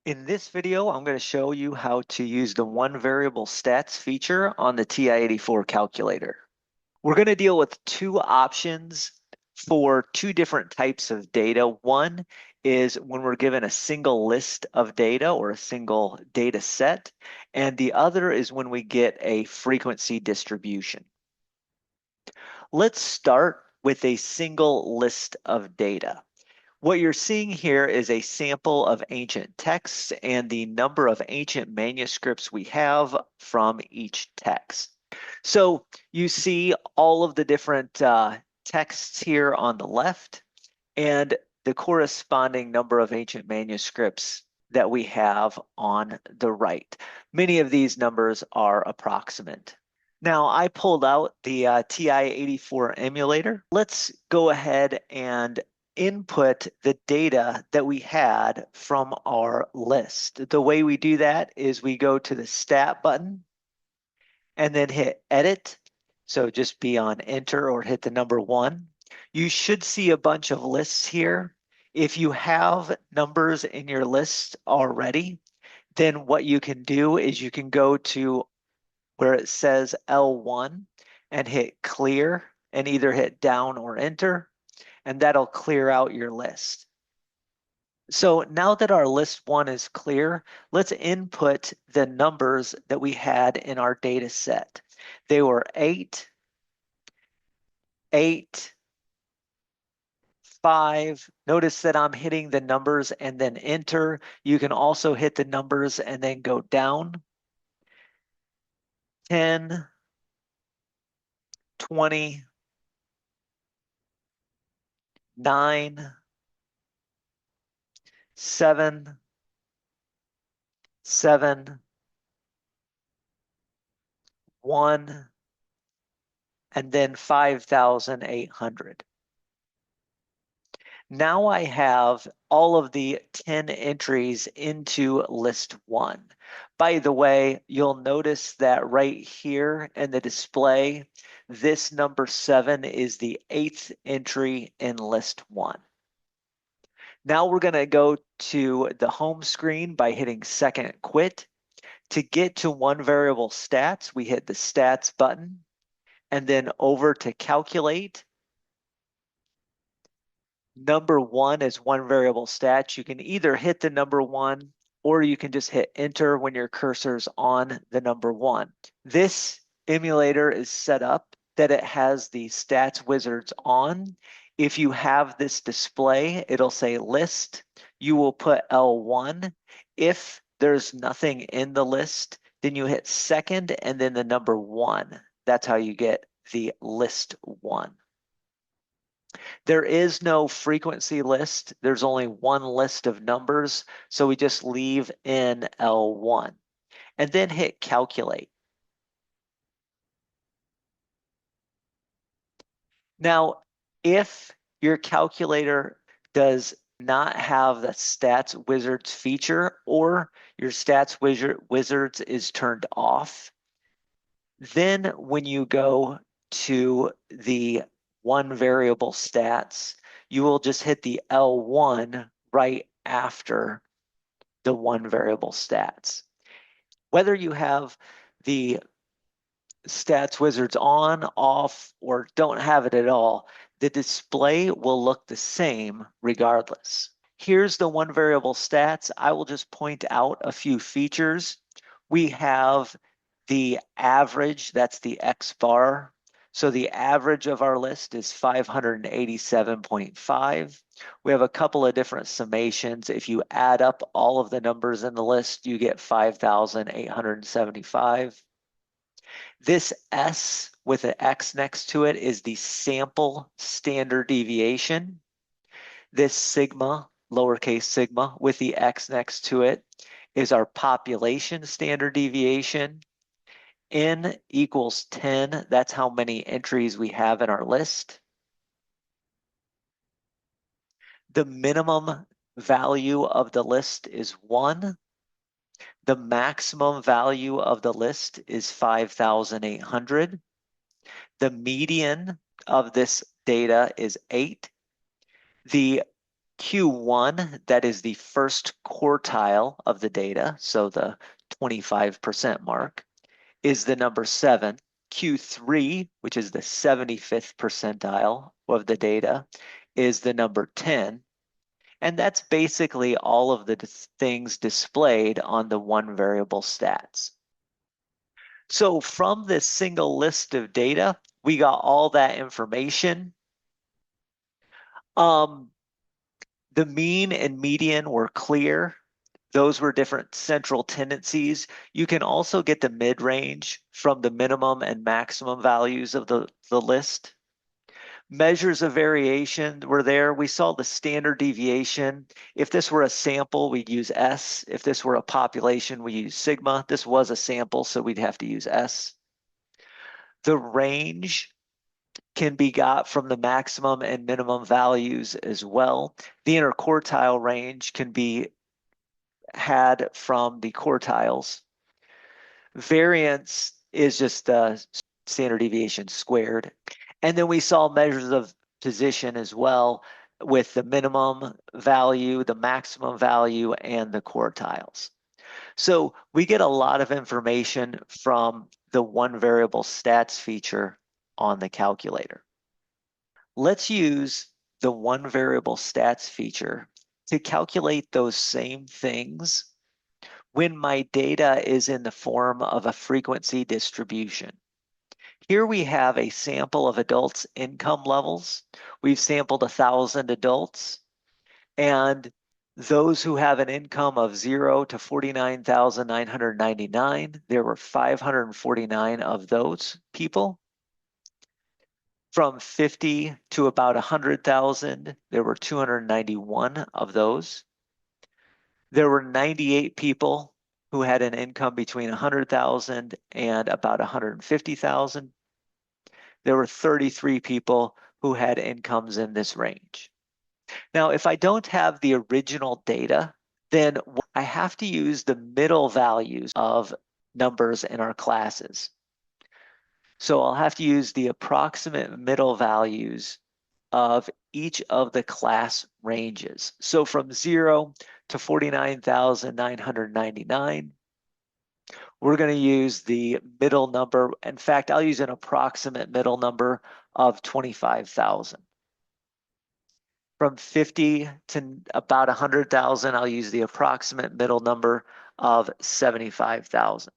In this video, I'm going to show you how to use the one variable stats feature on the TI-84 calculator. We're going to deal with two options for two different types of data. One is when we're given a single list of data or a single data set, and the other is when we get a frequency distribution. Let's start with a single list of data. What you're seeing here is a sample of ancient texts and the number of ancient manuscripts we have from each text. So you see all of the different texts here on the left and the corresponding number of ancient manuscripts that we have on the right. Many of these numbers are approximate. Now I pulled out the TI-84 emulator. Let's go ahead and input the data that we had from our list. The way we do that is we go to the stat button and then hit edit. So just be on enter or hit the number 1. You should see a bunch of lists here. If you have numbers in your list already, then what you can do is you can go to where it says L1 and hit clear and either hit down or enter, and that'll clear out your list. So now that our list 1 is clear, let's input the numbers that we had in our data set. They were 8, 8, 5. Notice that I'm hitting the numbers and then enter. You can also hit the numbers and then go down. 10, 20, 9, 7, 7, 1, and then 5,800. Now I have all of the 10 entries into list 1. By the way, you'll notice that right here in the display, this number 7 is the 8th entry in list 1. Now we're going to go to the home screen by hitting second quit. To get to one variable stats, we hit the stats button and then over to calculate. Number 1 is one variable stats. You can either hit the number 1 or you can just hit enter when your cursor's on the number 1. This emulator is set up that it has the stats wizards on. If you have this display, it'll say list. You will put L1. If there's nothing in the list, then you hit second and then the number 1. That's how you get the list 1. There is no frequency list. There's only one list of numbers, so we just leave in L1 and then hit calculate. Now, if your calculator does not have the stats wizards feature or your stats wizards is turned off, then when you go to the one variable stats, you will just hit the L1 right after the one variable stats. Whether you have the stats wizards on, off, or don't have it at all, the display will look the same regardless. Here's the one variable stats. I will just point out a few features. We have the average, that's the X bar. So the average of our list is 587.5. We have a couple of different summations. If you add up all of the numbers in the list, you get 5,875. This S with an X next to it is the sample standard deviation. This sigma, lowercase sigma, with the X next to it is our population standard deviation. N equals 10. That's how many entries we have in our list. The minimum value of the list is 1. The maximum value of the list is 5,800. The median of this data is 8. The Q1, that is the first quartile of the data, so the 25% mark, is the number 7. Q3, which is the 75th percentile of the data, is the number 10. And that's basically all of the things displayed on the one variable stats. So from this single list of data, we got all that information. The mean and median were clear. Those were different central tendencies. You can also get the mid-range from the minimum and maximum values of the list. Measures of variation were there. We saw the standard deviation. If this were a sample, we'd use S. If this were a population, we use sigma. This was a sample, so we'd have to use S. The range can be got from the maximum and minimum values as well. The interquartile range can be had from the quartiles. Variance is just the standard deviation squared. And then we saw measures of position as well with the minimum value, the maximum value, and the quartiles. So we get a lot of information from the one variable stats feature on the calculator. Let's use the one variable stats feature to calculate those same things when my data is in the form of a frequency distribution. Here we have a sample of adults' income levels. We've sampled 1,000 adults, and those who have an income of 0 to 49,999, there were 549 of those people. From 50 to about 100,000, there were 291 of those. There were 98 people who had an income between 100,000 and about 150,000. There were 33 people who had incomes in this range. Now, if I don't have the original data, then I have to use the middle values of numbers in our classes. So I'll have to use the approximate middle values of each of the class ranges. So from 0 to 49,999, we're going to use the middle number. In fact, I'll use an approximate middle number of 25,000. From 50 to about 100,000, I'll use the approximate middle number of 75,000.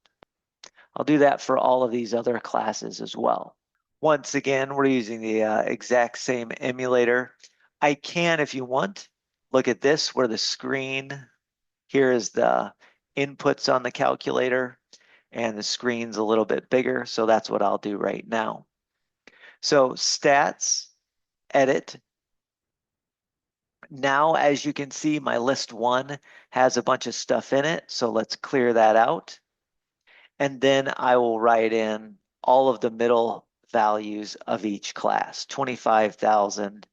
I'll do that for all of these other classes as well. Once again, we're using the exact same emulator. I can, if you want, look at this where the screen, here is the inputs on the calculator, and the screen's a little bit bigger, so that's what I'll do right now. So stats, edit. Now, as you can see, my list 1 has a bunch of stuff in it, so let's clear that out. And then I will write in all of the middle values of each class, 25,000,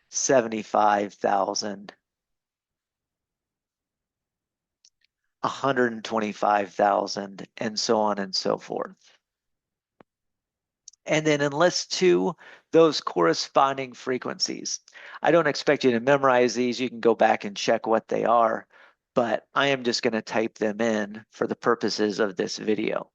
75,000, 125,000, and so on and so forth. And then in list 2, those corresponding frequencies. I don't expect you to memorize these. You can go back and check what they are, but I am just going to type them in for the purposes of this video.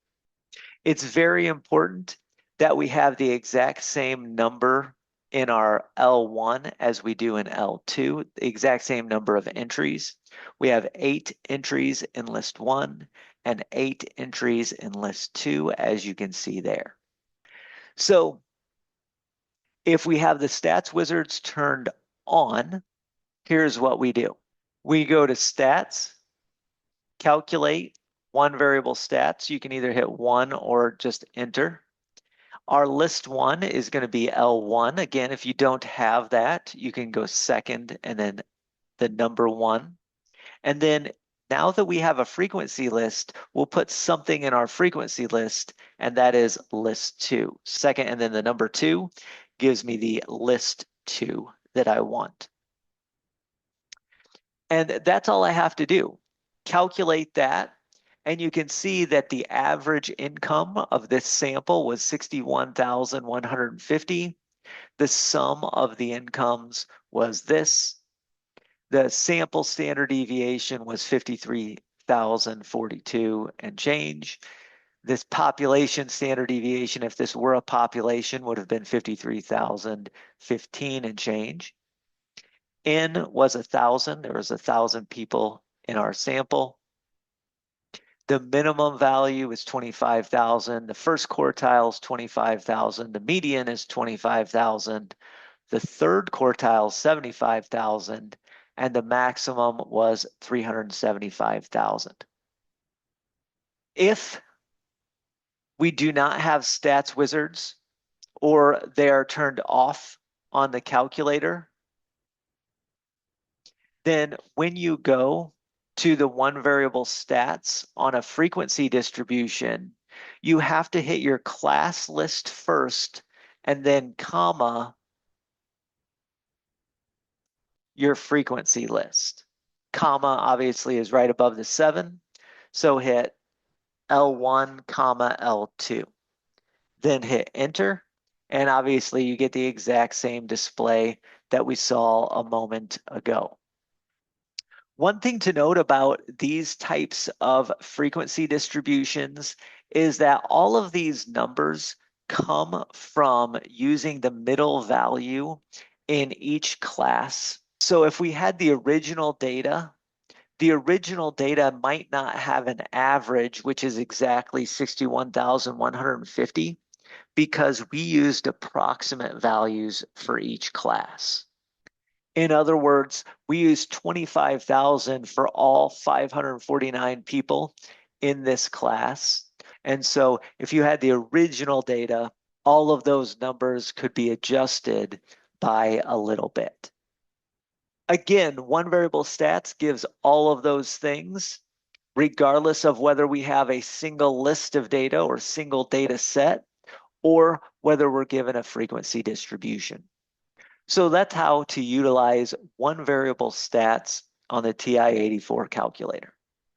It's very important that we have the exact same number in our L1 as we do in L2, the exact same number of entries. We have 8 entries in list 1 and 8 entries in list 2, as you can see there. So if we have the stats wizards turned on, here's what we do. We go to stats, calculate one variable stats. You can either hit 1 or just enter. Our list 1 is going to be L1. Again, if you don't have that, you can go second and then the number 1. And then now that we have a frequency list, we'll put something in our frequency list, and that is list 2. Second, and then the number 2 gives me the list 2 that I want. And that's all I have to do. Calculate that, and you can see that the average income of this sample was 61,150. The sum of the incomes was this. The sample standard deviation was 53,042 and change. This population standard deviation, if this were a population, would have been 53,015 and change. N was 1,000. There was 1,000 people in our sample. The minimum value is 25,000. The first quartile is 25,000. The median is 25,000. The third quartile is 75,000. And the maximum was 375,000. If we do not have stats wizards or they are turned off on the calculator, then when you go to the one variable stats on a frequency distribution, you have to hit your class list first and then comma your frequency list. Comma obviously is right above the 7, so hit L1, comma L2. Then hit enter, and obviously you get the exact same display that we saw a moment ago. One thing to note about these types of frequency distributions is that all of these numbers come from using the middle value in each class. So if we had the original data might not have an average, which is exactly 61,150, because we used approximate values for each class. In other words, we used 25,000 for all 549 people in this class. And so if you had the original data, all of those numbers could be adjusted by a little bit. Again, one variable stats gives all of those things, regardless of whether we have a single list of data or single data set, or whether we're given a frequency distribution. So that's how to utilize one variable stats on the TI-84 calculator.